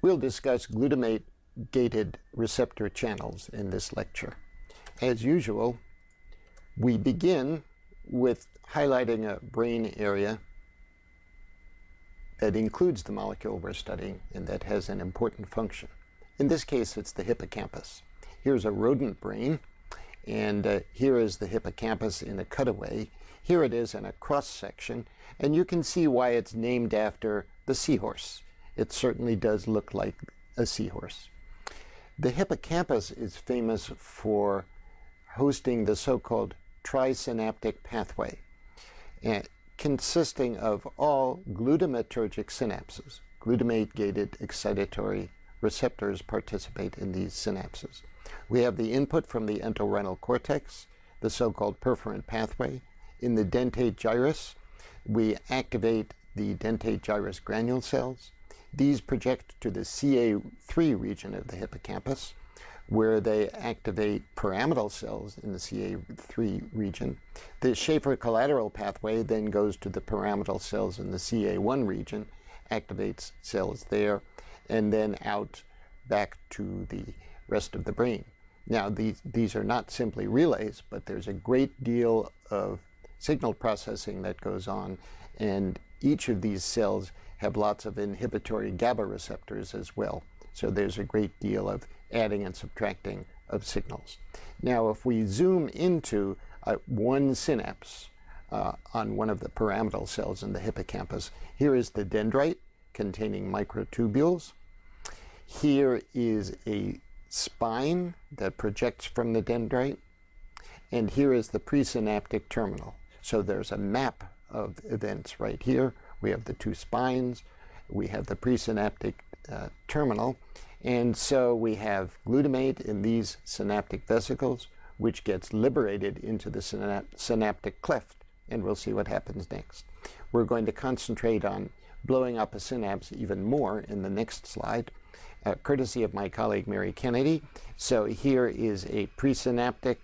We'll discuss glutamate-gated receptor channels in this lecture. As usual, we begin with highlighting a brain area that includes the molecule we're studying and that has an important function. In this case, it's the hippocampus. Here's a rodent brain, and here is the hippocampus in a cutaway. Here it is in a cross-section, and you can see why it's named after the seahorse. It certainly does look like a seahorse. The hippocampus is famous for hosting the so-called trisynaptic pathway, consisting of all glutamatergic synapses. Glutamate-gated excitatory receptors participate in these synapses. We have the input from the entorhinal cortex, the so-called perforant pathway. In the dentate gyrus, we activate the dentate gyrus granule cells. These project to the CA3 region of the hippocampus, where they activate pyramidal cells in the CA3 region. The Schaefer collateral pathway then goes to the pyramidal cells in the CA1 region, activates cells there, and then out back to the rest of the brain. Now, these are not simply relays, but there's a great deal of signal processing that goes on, and each of these cells have lots of inhibitory GABA receptors as well. So there's a great deal of adding and subtracting of signals. Now, if we zoom into one synapse on one of the pyramidal cells in the hippocampus, here is the dendrite containing microtubules. Here is a spine that projects from the dendrite, and here is the presynaptic terminal. So there's a map of events right here. We have the two spines, we have the presynaptic terminal, and so we have glutamate in these synaptic vesicles, which gets liberated into the synaptic cleft, and we'll see what happens next. We're going to concentrate on blowing up a synapse even more in the next slide, courtesy of my colleague Mary Kennedy. So here is a presynaptic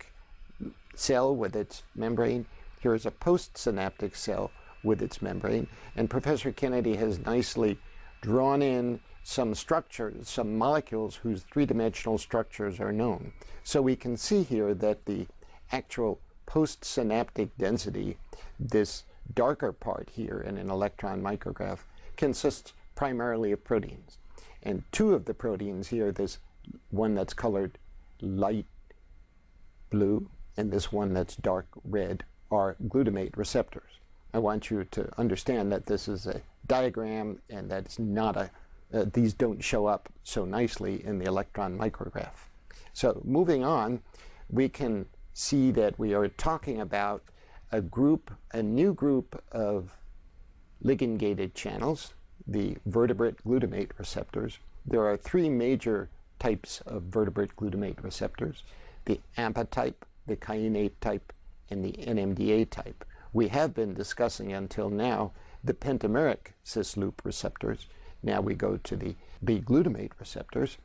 cell with its membrane. Here is a postsynaptic cell with its membrane, and Professor Kennedy has nicely drawn in some structures, some molecules whose three-dimensional structures are known. So we can see here that the actual postsynaptic density, this darker part here in an electron micrograph, consists primarily of proteins. And two of the proteins here, this one that's colored light blue and this one that's dark red, are glutamate receptors. I want you to understand that this is a diagram and that it's not these don't show up so nicely in the electron micrograph. So moving on, we can see that we are talking about a new group of ligand-gated channels, the vertebrate glutamate receptors. There are three major types of vertebrate glutamate receptors: the AMPA type, the kainate type, and the NMDA type. We have been discussing until now the pentameric cis-loop receptors. Now we go to the B-glutamate receptors.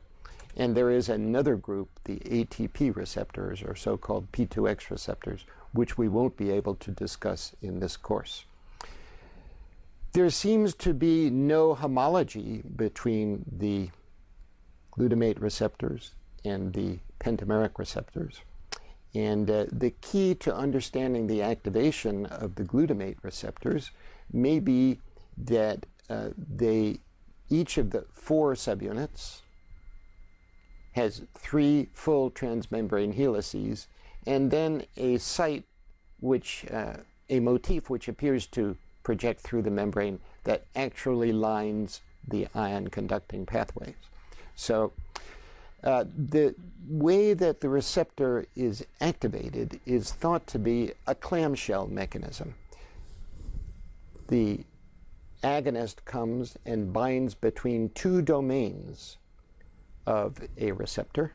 And there is another group, the ATP receptors, or so-called P2X receptors, which we won't be able to discuss in this course. There seems to be no homology between the glutamate receptors and the pentameric receptors. And the key to understanding the activation of the glutamate receptors may be that each of the four subunits has three full transmembrane helices, and then a site a motif which appears to project through the membrane that actually lines the ion conducting pathways. So the way that the receptor is activated is thought to be a clamshell mechanism. The agonist comes and binds between two domains of a receptor,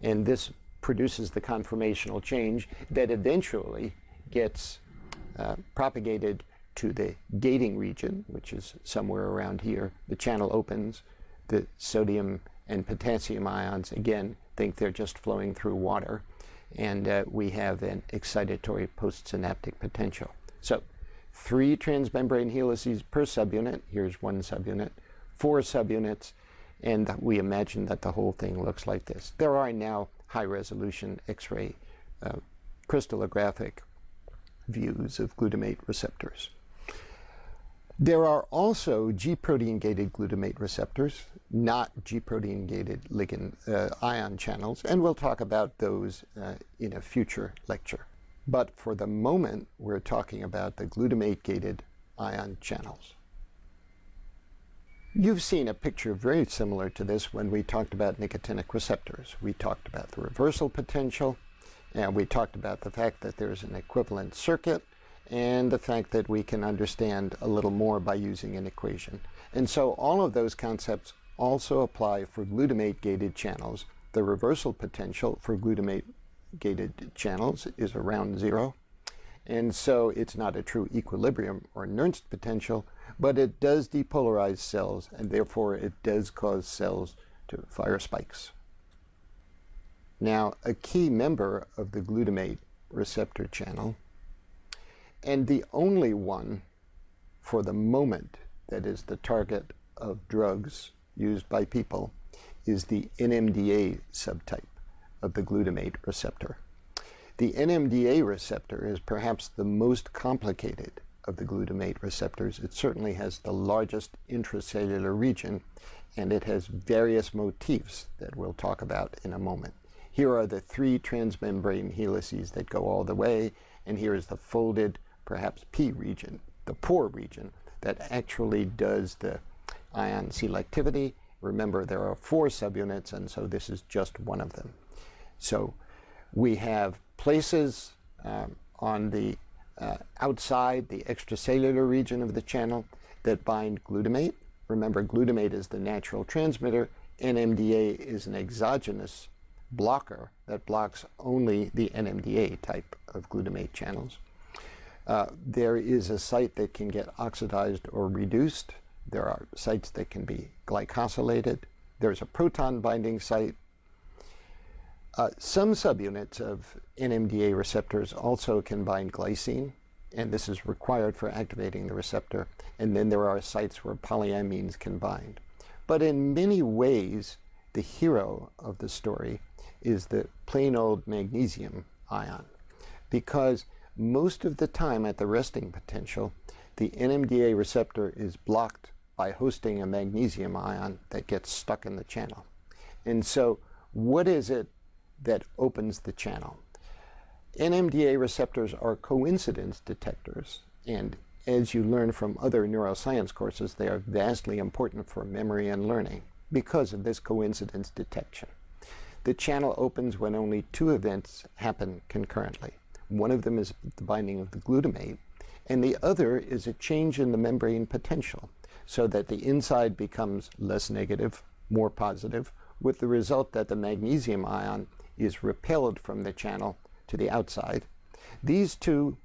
and this produces the conformational change that eventually gets propagated to the gating region, which is somewhere around here. The channel opens, the sodium and potassium ions, again, think they're just flowing through water, and we have an excitatory postsynaptic potential. So 3 transmembrane helices per subunit, here's one subunit, 4 subunits, and we imagine that the whole thing looks like this. There are now high-resolution X-ray crystallographic views of glutamate receptors. There are also G-protein-gated glutamate receptors, not G-protein-gated ligand ion channels, and we'll talk about those in a future lecture. But for the moment, we're talking about the glutamate-gated ion channels. You've seen a picture very similar to this when we talked about nicotinic receptors. We talked about the reversal potential, and we talked about the fact that there's an equivalent circuit, and the fact that we can understand a little more by using an equation. And so all of those concepts also apply for glutamate-gated channels. The reversal potential for glutamate-gated channels is around 0. And so it's not a true equilibrium or Nernst potential, but it does depolarize cells, and therefore it does cause cells to fire spikes. Now, a key member of the glutamate receptor channel, and the only one for the moment that is the target of drugs used by people, is the NMDA subtype of the glutamate receptor. The NMDA receptor is perhaps the most complicated of the glutamate receptors. It certainly has the largest intracellular region, and it has various motifs that we'll talk about in a moment. Here are the 3 transmembrane helices that go all the way, and here is the folded, perhaps P region, the pore region, that actually does the ion selectivity. Remember, there are 4 subunits, and so this is just one of them. So we have places on the outside, the extracellular region of the channel, that bind glutamate. Remember, glutamate is the natural transmitter. NMDA is an exogenous blocker that blocks only the NMDA type of glutamate channels. There is a site that can get oxidized or reduced. There are sites that can be glycosylated. There's a proton binding site. Some subunits of NMDA receptors also can bind glycine, and this is required for activating the receptor. And then there are sites where polyamines can bind. But in many ways, the hero of the story is the plain old magnesium ion, because most of the time at the resting potential, the NMDA receptor is blocked by hosting a magnesium ion that gets stuck in the channel. And so what is it that opens the channel? NMDA receptors are coincidence detectors, and as you learn from other neuroscience courses, they are vastly important for memory and learning because of this coincidence detection. The channel opens when only 2 events happen concurrently. One of them is the binding of the glutamate, and the other is a change in the membrane potential, so that the inside becomes less negative, more positive, with the result that the magnesium ion is repelled from the channel to the outside. These 2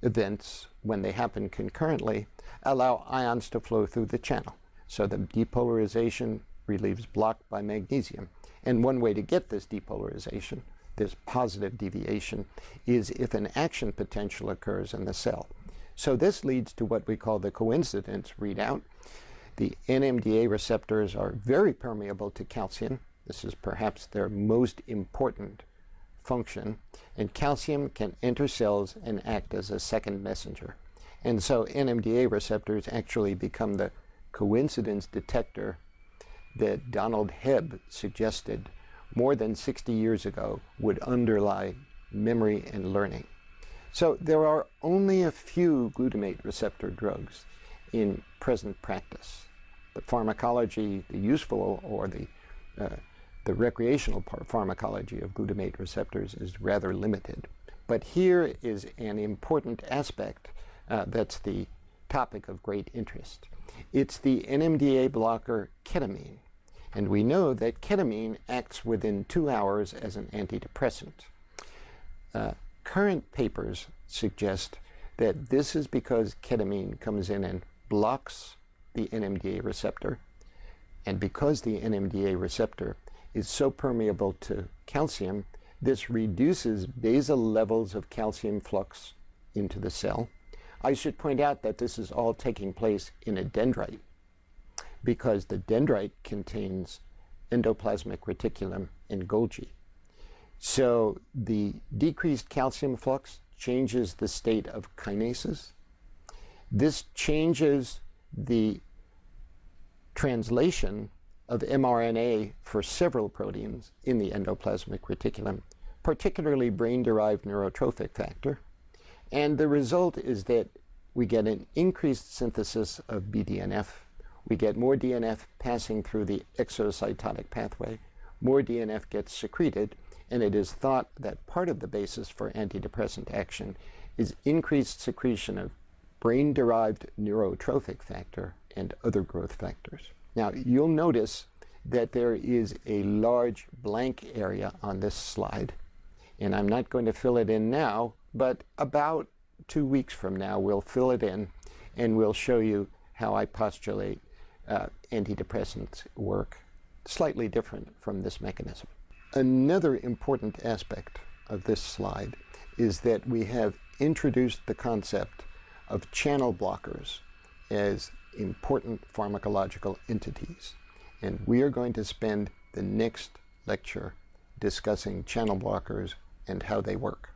events, when they happen concurrently, allow ions to flow through the channel. So the depolarization relieves blocked by magnesium. And one way to get this depolarization, this positive deviation, is if an action potential occurs in the cell. So this leads to what we call the coincidence readout. The NMDA receptors are very permeable to calcium. This is perhaps their most important function. And calcium can enter cells and act as a second messenger. And so NMDA receptors actually become the coincidence detector that Donald Hebb suggested more than 60 years ago would underlie memory and learning. So there are only a few glutamate receptor drugs in present practice. The pharmacology, the useful or the recreational pharmacology of glutamate receptors is rather limited. But here is an important aspect that's the topic of great interest. It's the NMDA blocker ketamine. And we know that ketamine acts within 2 hours as an antidepressant. Current papers suggest that this is because ketamine comes in and blocks the NMDA receptor. And because the NMDA receptor is so permeable to calcium, this reduces basal levels of calcium flux into the cell. I should point out that this is all taking place in a dendrite. because the dendrite contains endoplasmic reticulum and Golgi. So the decreased calcium flux changes the state of kinases. This changes the translation of mRNA for several proteins in the endoplasmic reticulum, particularly brain-derived neurotrophic factor. And the result is that we get an increased synthesis of BDNF. We get more DNF passing through the exocytotic pathway. More DNF gets secreted, and it is thought that part of the basis for antidepressant action is increased secretion of brain-derived neurotrophic factor and other growth factors. Now, you'll notice that there is a large blank area on this slide, and I'm not going to fill it in now, but about 2 weeks from now, we'll fill it in, and we'll show you how I postulate antidepressants work, slightly different from this mechanism. Another important aspect of this slide is that we have introduced the concept of channel blockers as important pharmacological entities. And we are going to spend the next lecture discussing channel blockers and how they work.